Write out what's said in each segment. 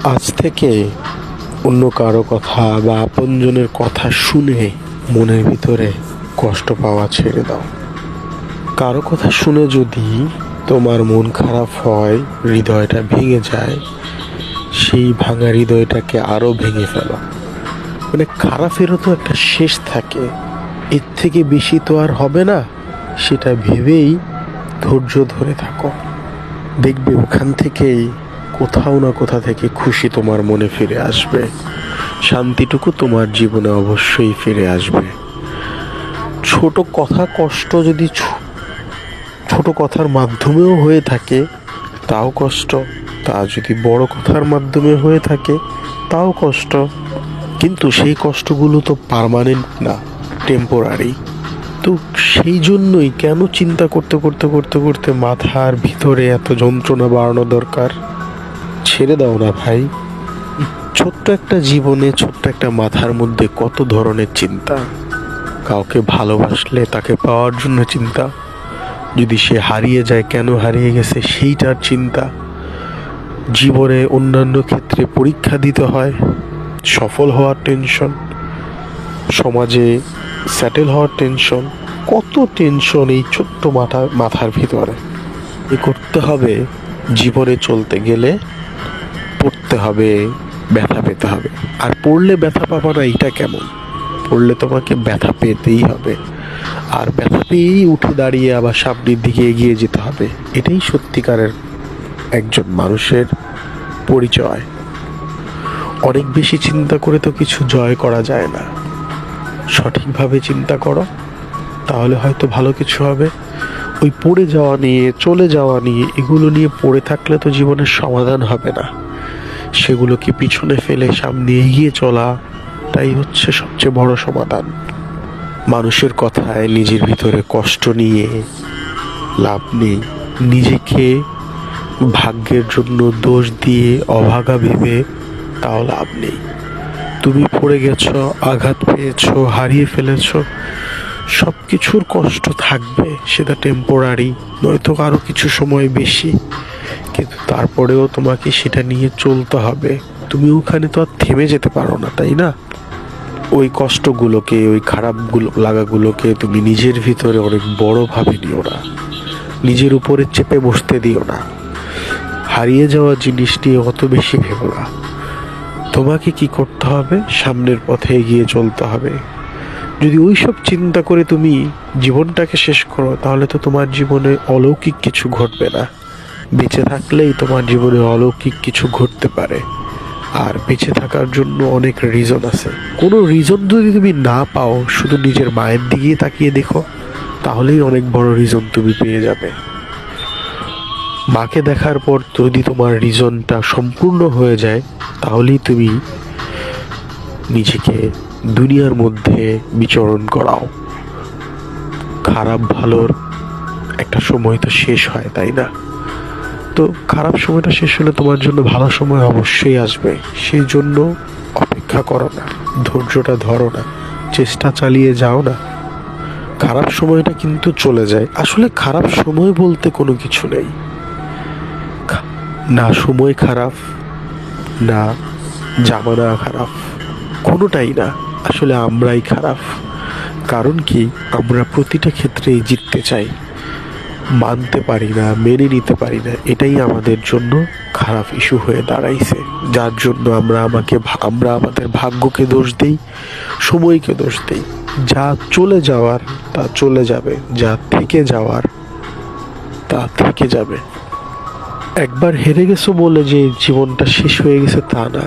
আজ থেকে অন্য কারো কথা বা আপনজনের কথা শুনে মনের ভিতরে কষ্ট পাওয়া ছেড়ে দাও। কারো কথা শুনে যদি তোমার মন খারাপ হয়, হৃদয়টা ভেঙে যায়, সেই ভাঙা হৃদয়টাকে আরো ভেঙে ফেলো। মানে খারাপেরও তো একটা শেষ থাকে, এর থেকে বেশি তো আর হবে না, সেটা ভেবেই ধৈর্য ধরে থাকো। দেখবে ওখান থেকেই কোথাও না কোথা থেকে খুশি তোমার মনে ফিরে আসবে, শান্তিটুকু তোমার জীবনে অবশ্যই ফিরে আসবে। ছোট কথা কষ্ট যদি ছোট কথার মাধ্যমেও হয়ে থাকে তাও কষ্ট, তা যদি বড় কথার মাধ্যমে হয়ে থাকে তাও কষ্ট। কিন্তু সেই কষ্টগুলো তো পার্মানেন্ট না, টেম্পোরারি। তো সেই জন্যই কেন চিন্তা করতে করতে করতে করতে মাথার ভিতরে এত যন্ত্রণা বাড়ানো দরকার? ছেড়ে দাও না ভাই। ছোট্ট একটা জীবনে, ছোট্ট একটা মাথার মধ্যে কত ধরনের চিন্তা। কাউকে ভালোবাসলে তাকে পাওয়ার জন্য চিন্তা, যদি সে হারিয়ে যায় কেন হারিয়ে গেছে সেইটার চিন্তা, জীবনে অন্যান্য ক্ষেত্রে পরীক্ষা দিতে হয়, সফল হওয়ার টেনশন, সমাজে সেটেল হওয়ার টেনশন, কত টেনশন এই ছোট্ট মাথার ভিতরে। এ করতে হবে জীবনে চলতে গেলে, পড়তে হবে, ব্যথা পেতে হবে। আর পড়লে ব্যথা পাবা না এটা কেমন? পড়লে তোমাকে ব্যথা পেতেই হবে, আর ব্যথা পেয়েই উঠে দাঁড়িয়ে আবার সামনের দিকে এগিয়ে যেতে হবে। এটাই সত্যিকারের একজন মানুষের পরিচয়। অনেক বেশি চিন্তা করে তো কিছু জয় করা যায় না। সঠিকভাবে চিন্তা করো, তাহলে হয়তো ভালো কিছু হবে। ওই পড়ে যাওয়া নিয়ে, চলে যাওয়া নিয়ে, এগুলো নিয়ে পড়ে থাকলে তো জীবনের সমাধান হবে না। সেগুলোকে পিছনে ফেলে সামনে এগিয়ে চলা, তাই হচ্ছে সবচেয়ে বড় সমাধান। মানুষের কথায় নিজের ভিতরে কষ্ট নিয়ে লাভ নেই। নিজেকে ভাগ্যের জন্য দোষ দিয়ে অভাগা ভেবে তাও লাভ নেই। তুমি পড়ে গেছো, আঘাত পেয়েছো, হারিয়ে ফেলেছো, সব কিছুর কষ্ট থাকবে, সেটা টেম্পোরারি, নয়তো আরও কিছু সময় বেশি। কিন্তু তারপরেও তোমাকে সেটা নিয়ে চলতে হবে। তুমি ওখানে তো আর থেমে যেতে পারো না, তাই না? ওই কষ্টগুলোকে, ওই লাগাগুলোকে তুমি নিজের ভিতরে অনেক বড়ভাবে নিও না, নিজের উপরে চেপে বসতে দিও না। হারিয়ে যাওয়া জিনিস নিয়ে অত বেশি ভেবো না। তোমাকে কি করতে হবে? সামনের পথে এগিয়ে চলতে হবে। যদি ওইসব চিন্তা করে তুমি জীবনটাকে শেষ করো, তাহলে তো তোমার জীবনে অলৌকিক কিছু ঘটবে না। বেঁচে থাকলেই তোমার জীবনে অলৌকিক কিছু ঘটতে পারে। আর বেঁচে থাকার জন্য অনেক রিজন আছে। কোনো রিজন যদি তুমি না পাও, শুধু নিজের মায়ের দিকেই তাকিয়ে দেখো, তাহলেই অনেক বড় রিজন তুমি পেয়ে যাবে। মাকে দেখার পর যদি তোমার রিজনটা সম্পূর্ণ হয়ে যায়, তাহলেই তুমি নিজেকে দুনিয়ার মধ্যে বিচরণ করাও। খারাপ ভালোর একটা সময় তো শেষ হয়, তাই না? তো খারাপ সময়টা শেষ হলে তোমার জন্য ভালো সময় অবশ্যই আসবে। সেই জন্য অপেক্ষা করো না, ধৈর্যটা ধরো না, চেষ্টা চালিয়ে যাও না। খারাপ সময়টা কিন্তু চলে যায়। আসলে খারাপ সময় বলতে কোনো কিছু নেই। না সময় খারাপ, না জামানা খারাপ, কোনোটাই না। আসলে আমরাই খারাপ। কারণ কি, আমরা প্রতিটা ক্ষেত্রেই জিততে চাই, মানতে পারি না, মেনে নিতে পারি না। এটাই আমাদের জন্য খারাপ ইস্যু হয়ে দাঁড়াইছে, যার জন্য আমরা আমাদের ভাগ্যকে দোষ দিই, সময়কে দোষ দিই। যা চলে যাওয়ার তা চলে যাবে, যা থেকে যাওয়ার তা থেকে যাবে। একবার হেরে গেছো বলে যে জীবনটা শেষ হয়ে গেছে তা না।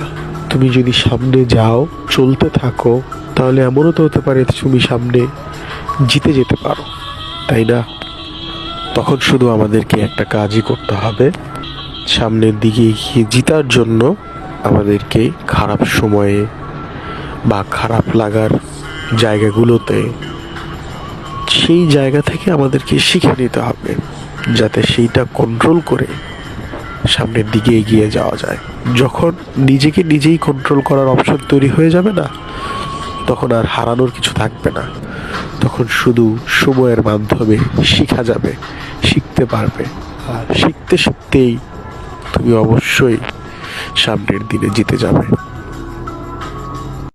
তুমি যদি সামনে যাও, চলতে থাকো, তাহলে এমনও তো হতে পারে তুমি সামনে জিতে যেতে পারো, তাই না? তখন শুধু আমাদেরকে একটা কাজই করতে হবে, সামনের দিকে এগিয়ে জেতার জন্য আমাদেরকে খারাপ সময়ে বা খারাপ লাগার জায়গাগুলোতে, সেই জায়গা থেকে আমাদেরকে শিখে নিতে হবে, যাতে সেইটা কন্ট্রোল করে সামনের দিকে এগিয়ে যাওয়া যায়। যখন নিজেকে নিজেই কন্ট্রোল করার অপশন তৈরি হয়ে যাবে না, তখন আর হারানোর কিছু থাকবে না। তখন শুধু সময়ের মাধ্যমে শেখা যাবে, শিখতে পারবে। আর শিখতে শিখতেই তুমি অবশ্যই সামনের দিনে জিতে যাবে।